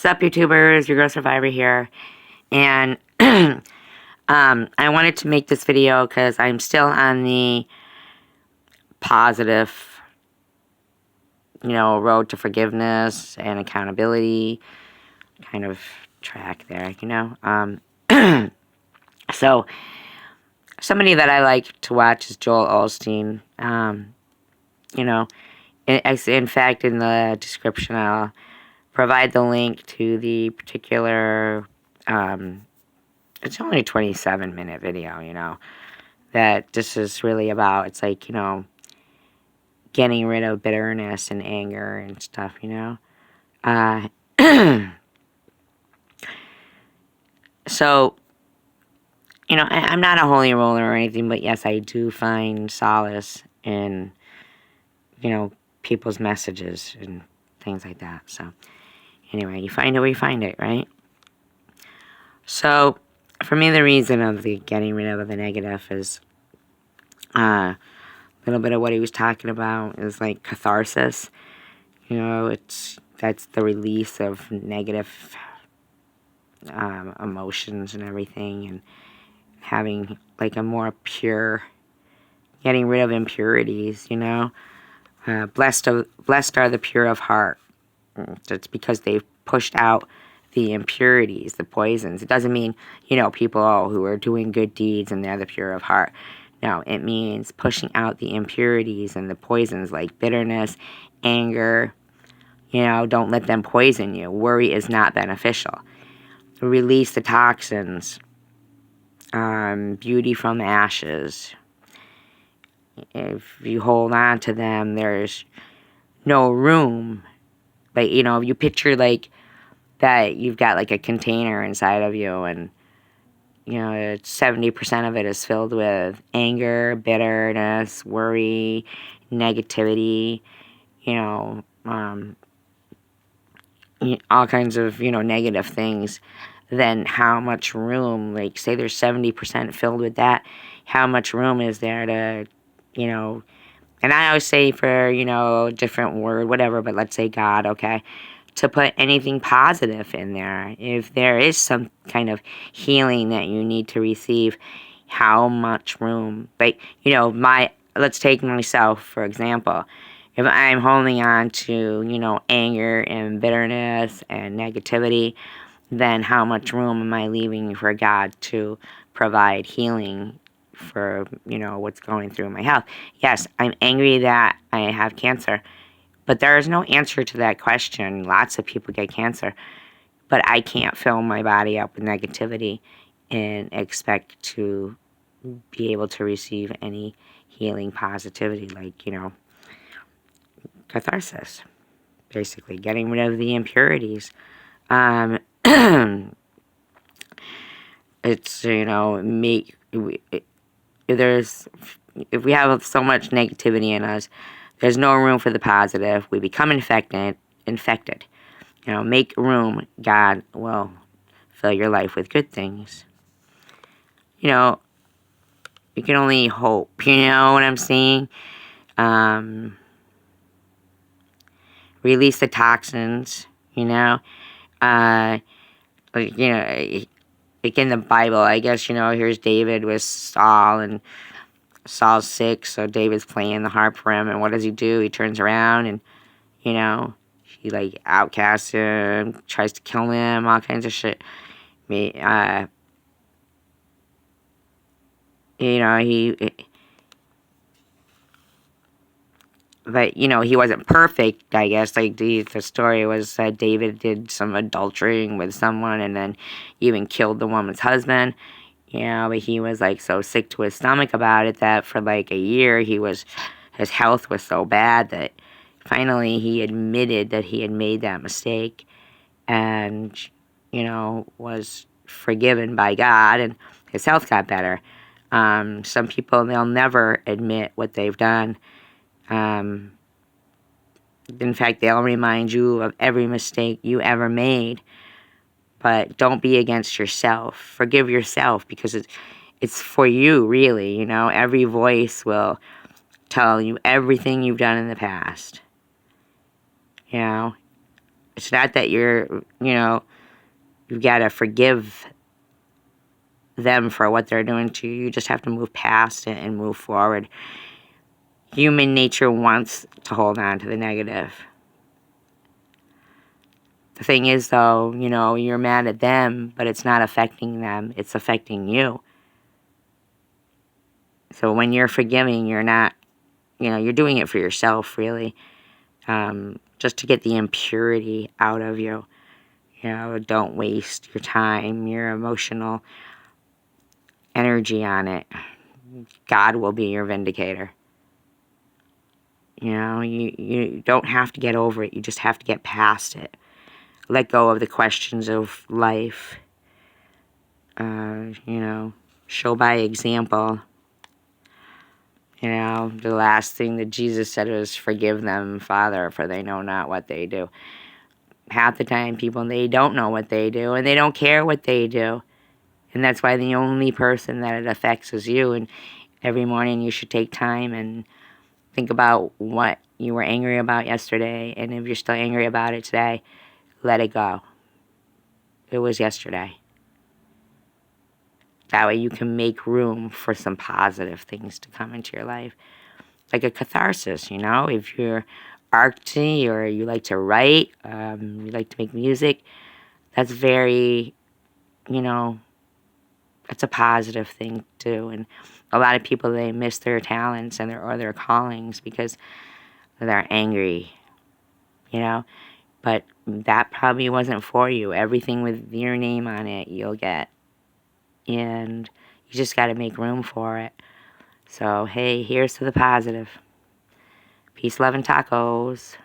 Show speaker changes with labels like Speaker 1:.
Speaker 1: Sup, YouTubers? Your girl Survivor here. And I wanted to make this video because I'm still on the positive, road to forgiveness and accountability kind of track there, So, somebody that I like to watch is Joel Osteen. In fact, in the description, I'll provide the link to the particular, it's only a 27-minute video, that this is really about. It's like, getting rid of bitterness and anger and stuff, So, I'm not a holy roller or anything, but yes, I do find solace in, people's messages and things like that. So, anyway, you find it where you find it, right? So, for me, the reason of the getting rid of the negative is a little bit of what he was talking about is like catharsis. That's the release of negative emotions and everything, and having like a more pure, getting rid of impurities. Blessed are the pure of heart. That's because they've pushed out the impurities, the poisons. It doesn't mean, people who are doing good deeds and they're the pure of heart. No, it means pushing out the impurities and the poisons like bitterness, anger. Don't let them poison you. Worry is not beneficial. Release the toxins. Beauty from ashes. If you hold on to them, there's no room. Like, if you picture like that you've got like a container inside of you, and 70% of it is filled with anger, bitterness, worry, negativity, all kinds of, negative things. Then how much room, like say there's 70% filled with that, how much room is there to, and I always say for, a different word, whatever, but let's say God, okay, to put anything positive in there. If there is some kind of healing that you need to receive, how much room? Like, let's take myself, for example. If I'm holding on to, anger and bitterness and negativity, then how much room am I leaving for God to provide healing for, what's going through my health? Yes, I'm angry that I have cancer, but there is no answer to that question. Lots of people get cancer, but I can't fill my body up with negativity and expect to be able to receive any healing positivity, like, catharsis, basically getting rid of the impurities. It's, if we have so much negativity in us, there's no room for the positive. We become infected. Make room. God will fill your life with good things. You can only hope. You know what I'm saying? Release the toxins. Like in the Bible, I guess, here's David with Saul, and Saul's sick, so David's playing the harp for him, and what does he do? He turns around and, he, like, outcasts him, tries to kill him, all kinds of shit. But, he wasn't perfect, I guess. Like, the story was that David did some adultering with someone and then even killed the woman's husband. But he was, like, so sick to his stomach about it that for, like, a year his health was so bad that finally he admitted that he had made that mistake and, was forgiven by God, and his health got better. Some people, they'll never admit what they've done. In fact, they'll remind you of every mistake you ever made. But don't be against yourself. Forgive yourself, because it's for you, really. Every voice will tell you everything you've done in the past. It's It's not that you've got to forgive them for what they're doing to you. You just have to move past it and move forward. Human nature wants to hold on to the negative. The thing is, though, you're mad at them, but it's not affecting them. It's affecting you. So when you're forgiving, you're not, you're doing it for yourself, really. Just to get the impurity out of you. Don't waste your time, your emotional energy on it. God will be your vindicator. You don't have to get over it. You just have to get past it. Let go of the questions of life. Show by example. The last thing that Jesus said was, forgive them, Father, for they know not what they do. Half the time, people, they don't know what they do, and they don't care what they do. And that's why the only person that it affects is you. And every morning you should take time and think about what you were angry about yesterday. And if you're still angry about it today, let it go. It was yesterday. That way you can make room for some positive things to come into your life. Like a catharsis, if you're artsy or you like to write, you like to make music, that's very, that's a positive thing too. And a lot of people, they miss their talents and their callings because they're angry, But that probably wasn't for you. Everything with your name on it, you'll get. And you just got to make room for it. So, hey, here's to the positive. Peace, love, and tacos.